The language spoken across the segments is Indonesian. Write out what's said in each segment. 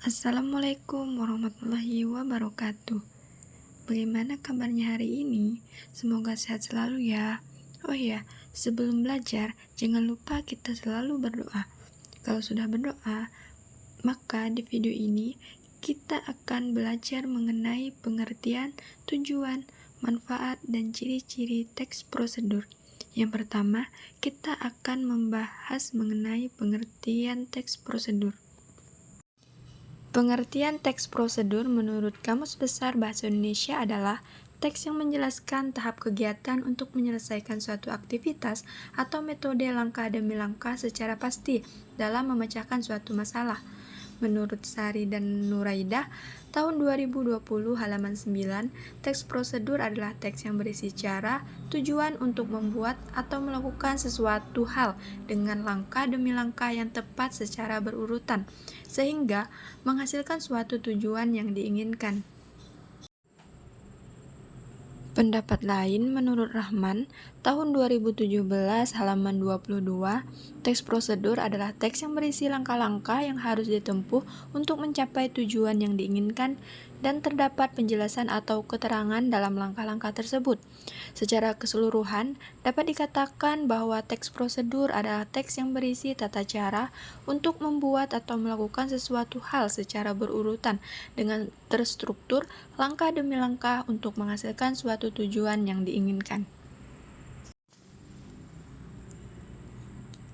Assalamualaikum warahmatullahi wabarakatuh. Bagaimana kabarnya hari ini? Semoga sehat selalu ya. Oh iya, sebelum belajar, jangan lupa kita selalu berdoa. Kalau sudah berdoa, maka di video ini kita akan belajar mengenai pengertian, tujuan, manfaat, dan ciri-ciri teks prosedur. Yang pertama, kita akan membahas mengenai pengertian teks prosedur. Pengertian teks prosedur menurut Kamus Besar Bahasa Indonesia adalah teks yang menjelaskan tahap kegiatan untuk menyelesaikan suatu aktivitas atau metode langkah demi langkah secara pasti dalam memecahkan suatu masalah. Menurut Sari dan Nuraidah, tahun 2020 halaman 9, teks prosedur adalah teks yang berisi cara, tujuan untuk membuat atau melakukan sesuatu hal dengan langkah demi langkah yang tepat secara berurutan, sehingga menghasilkan suatu tujuan yang diinginkan. Pendapat lain menurut Rahman, tahun 2017 halaman 22, teks prosedur adalah teks yang berisi langkah-langkah yang harus ditempuh untuk mencapai tujuan yang diinginkan dan terdapat penjelasan atau keterangan dalam langkah-langkah tersebut. Secara keseluruhan, dapat dikatakan bahwa teks prosedur adalah teks yang berisi tata cara untuk membuat atau melakukan sesuatu hal secara berurutan dengan terstruktur langkah demi langkah untuk menghasilkan suatu tujuan yang diinginkan.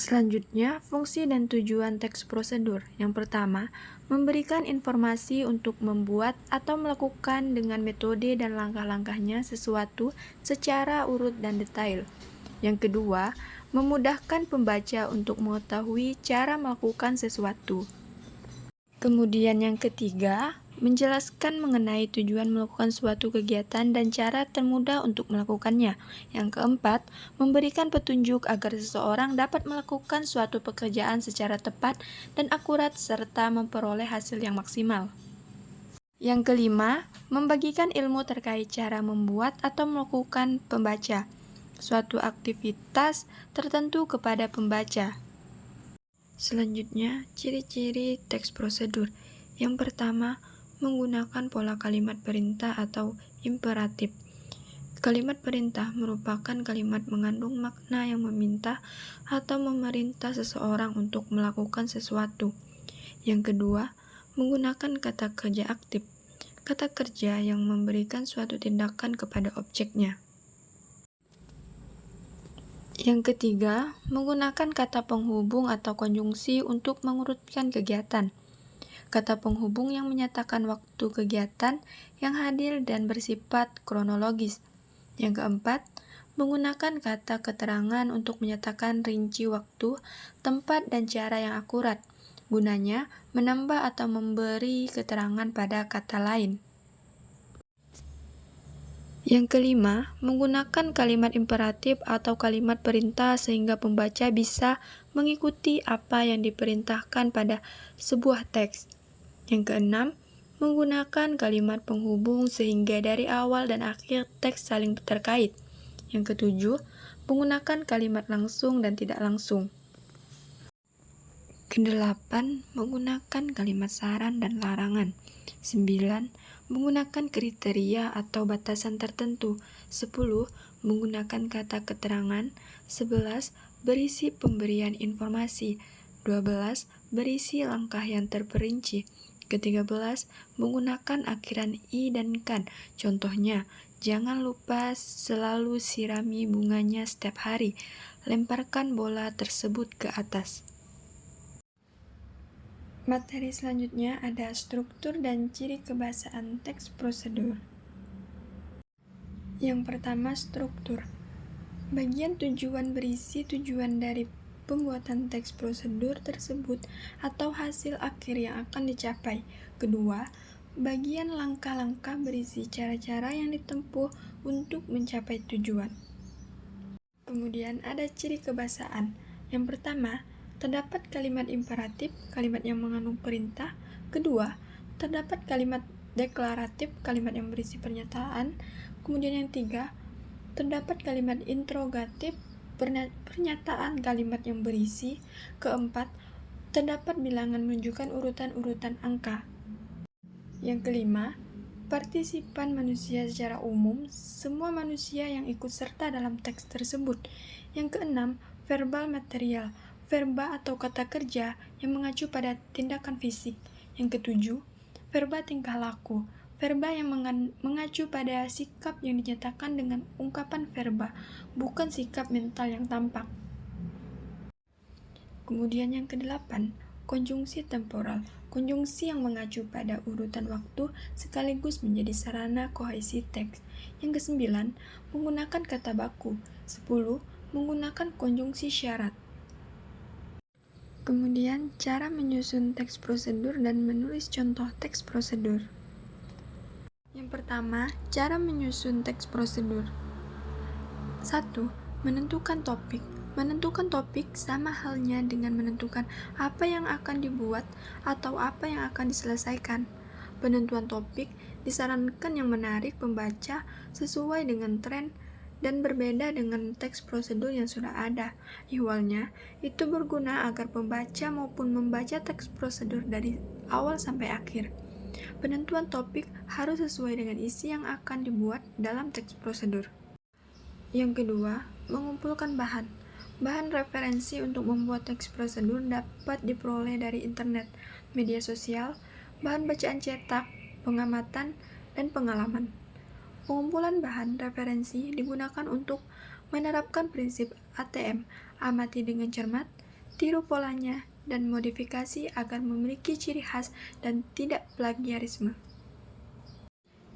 Selanjutnya, fungsi dan tujuan teks prosedur. Yang pertama, memberikan informasi untuk membuat atau melakukan dengan metode dan langkah-langkahnya sesuatu secara urut dan detail. Yang kedua, memudahkan pembaca untuk mengetahui cara melakukan sesuatu. Kemudian yang ketiga, menjelaskan mengenai tujuan melakukan suatu kegiatan dan cara termudah untuk melakukannya. Yang keempat, memberikan petunjuk agar seseorang dapat melakukan suatu pekerjaan secara tepat dan akurat serta memperoleh hasil yang maksimal. Yang kelima, membagikan ilmu terkait cara membuat atau melakukan pembaca suatu aktivitas tertentu kepada pembaca. Selanjutnya, ciri-ciri teks prosedur. Yang pertama, menggunakan pola kalimat perintah atau imperatif. Kalimat perintah merupakan kalimat mengandung makna yang meminta atau memerintah seseorang untuk melakukan sesuatu. Yang kedua, menggunakan kata kerja aktif. Kata kerja yang memberikan suatu tindakan kepada objeknya. Yang ketiga, menggunakan kata penghubung atau konjungsi untuk mengurutkan kegiatan. Kata penghubung yang menyatakan waktu kegiatan yang hadir dan bersifat kronologis. Yang keempat, menggunakan kata keterangan untuk menyatakan rinci waktu, tempat, dan cara yang akurat. Gunanya menambah atau memberi keterangan pada kata lain. Yang kelima, menggunakan kalimat imperatif atau kalimat perintah sehingga pembaca bisa mengikuti apa yang diperintahkan pada sebuah teks. Yang keenam, menggunakan kalimat penghubung sehingga dari awal dan akhir teks saling terkait. Yang ketujuh, menggunakan kalimat langsung dan tidak langsung. Kedelapan, menggunakan kalimat saran dan larangan. 9. Menggunakan kriteria atau batasan tertentu. 10. Menggunakan kata keterangan. 11. Berisi pemberian informasi. 12. Berisi langkah yang terperinci. Ke-13. Menggunakan akhiran i dan kan. Contohnya, jangan lupa selalu sirami bunganya setiap hari. Lemparkan bola tersebut ke atas. Materi selanjutnya ada struktur dan ciri kebahasaan teks prosedur. Yang pertama, struktur. Bagian tujuan berisi tujuan dari pembuatan teks prosedur tersebut atau hasil akhir yang akan dicapai. Kedua, bagian langkah-langkah berisi cara-cara yang ditempuh untuk mencapai tujuan. Kemudian ada ciri kebahasaan. Yang pertama, terdapat kalimat imperatif, kalimat yang mengandung perintah. Kedua, terdapat kalimat deklaratif, kalimat yang berisi pernyataan. Kemudian yang tiga, terdapat kalimat interrogatif, pernyataan kalimat yang berisi. Keempat, Terdapat bilangan menunjukkan urutan-urutan angka. Yang kelima, partisipan manusia secara umum, semua manusia yang ikut serta dalam teks tersebut. Yang keenam, verbal material, verba atau kata kerja yang mengacu pada tindakan fisik. Yang ketujuh, verba tingkah laku, verba yang mengacu pada sikap yang dinyatakan dengan ungkapan verba, bukan sikap mental yang tampak. Kemudian yang kedelapan, konjungsi temporal, konjungsi yang mengacu pada urutan waktu sekaligus menjadi sarana kohesi teks. Yang kesembilan, menggunakan kata baku. 10. Menggunakan konjungsi syarat. Kemudian, cara menyusun teks prosedur dan menulis contoh teks prosedur. Yang pertama, cara menyusun teks prosedur. 1. Menentukan topik. Menentukan topik sama halnya dengan menentukan apa yang akan dibuat atau apa yang akan diselesaikan. Penentuan topik disarankan yang menarik pembaca sesuai dengan tren dan berbeda dengan teks prosedur yang sudah ada. Ihwalnya, itu berguna agar pembaca maupun membaca teks prosedur dari awal sampai akhir. Penentuan topik harus sesuai dengan isi yang akan dibuat dalam teks prosedur. Yang kedua, mengumpulkan bahan. Bahan referensi untuk membuat teks prosedur dapat diperoleh dari internet, media sosial, bahan bacaan cetak, pengamatan, dan pengalaman. Pengumpulan bahan referensi digunakan untuk menerapkan prinsip ATM, amati dengan cermat, tiru polanya, dan modifikasi agar memiliki ciri khas dan tidak plagiarisme.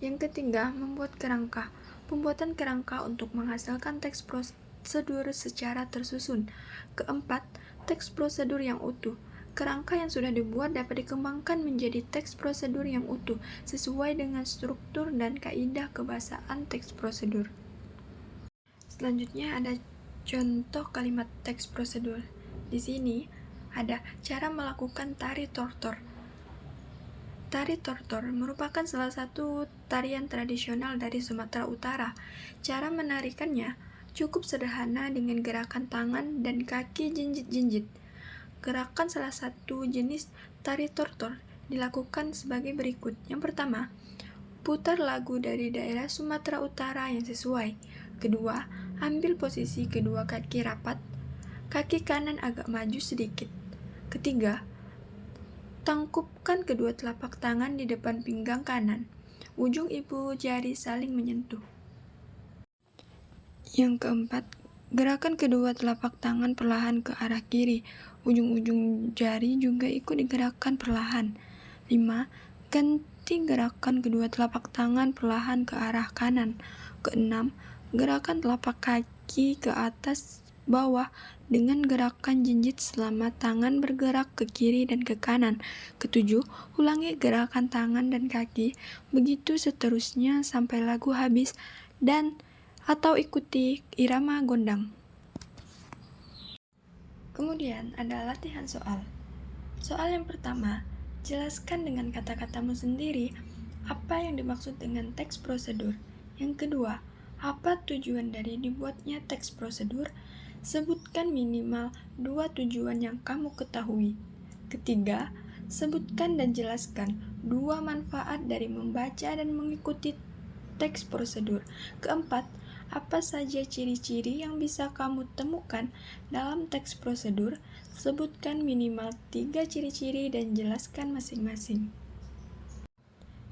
Yang ketiga, membuat kerangka. Pembuatan kerangka untuk menghasilkan teks prosedur secara tersusun. Keempat, teks prosedur yang utuh. Kerangka yang sudah dibuat dapat dikembangkan menjadi teks prosedur yang utuh sesuai dengan struktur dan kaidah kebahasaan teks prosedur. Selanjutnya ada contoh kalimat teks prosedur. Di sini ada cara melakukan tari tortor. Tari tortor merupakan salah satu tarian tradisional dari Sumatera Utara. Cara menarikannya cukup sederhana dengan gerakan tangan dan kaki jinjit-jinjit. Gerakan salah satu jenis tari tortor dilakukan sebagai berikut. Yang pertama, putar lagu dari daerah Sumatera Utara yang sesuai. Kedua, ambil posisi kedua kaki rapat, kaki kanan agak maju sedikit. Ketiga, tangkupkan kedua telapak tangan di depan pinggang kanan. Ujung ibu jari saling menyentuh. Yang keempat, gerakan kedua telapak tangan perlahan ke arah kiri. Ujung-ujung jari juga ikut digerakkan perlahan. 5. Ganti gerakan kedua telapak tangan perlahan ke arah kanan. Keenam, gerakan telapak kaki ke atas bawah dengan gerakan jinjit selama tangan bergerak ke kiri dan ke kanan. Ketujuh, ulangi gerakan tangan dan kaki, begitu seterusnya sampai lagu habis dan atau ikuti irama gondang. Kemudian ada latihan soal. Soal yang pertama, jelaskan dengan kata-katamu sendiri apa yang dimaksud dengan teks prosedur. Yang kedua, apa tujuan dari dibuatnya teks prosedur? Sebutkan minimal 2 tujuan yang kamu ketahui. Ketiga, sebutkan dan jelaskan 2 manfaat dari membaca dan mengikuti teks prosedur. Keempat, apa saja ciri-ciri yang bisa kamu temukan dalam teks prosedur? Sebutkan minimal 3 ciri-ciri dan jelaskan masing-masing.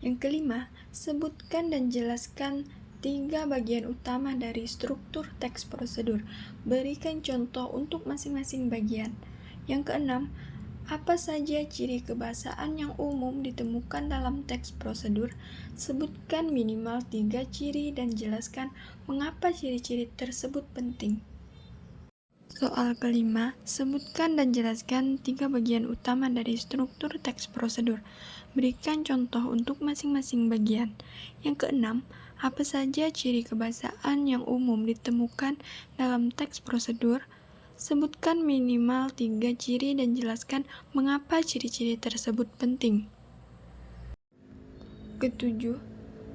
Yang kelima, sebutkan dan jelaskan 3 bagian utama dari struktur teks prosedur. Berikan contoh untuk masing-masing bagian. Yang keenam, apa saja ciri kebahasaan yang umum ditemukan dalam teks prosedur? Sebutkan minimal 3 ciri dan jelaskan mengapa ciri-ciri tersebut penting. Soal kelima, sebutkan dan jelaskan 3 bagian utama dari struktur teks prosedur. Berikan contoh untuk masing-masing bagian. Yang keenam, apa saja ciri kebahasaan yang umum ditemukan dalam teks prosedur? Sebutkan minimal 3 ciri dan jelaskan mengapa ciri-ciri tersebut penting. Ketujuh,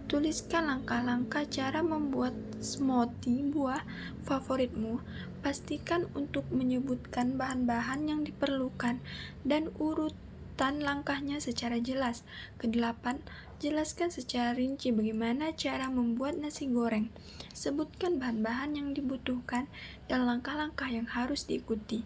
Tuliskan langkah-langkah cara membuat smoothie buah favoritmu. Pastikan untuk menyebutkan bahan-bahan yang diperlukan dan urutan langkahnya secara jelas. Kedelapan, jelaskan secara rinci bagaimana cara membuat nasi goreng. Sebutkan bahan-bahan yang dibutuhkan dan langkah-langkah yang harus diikuti.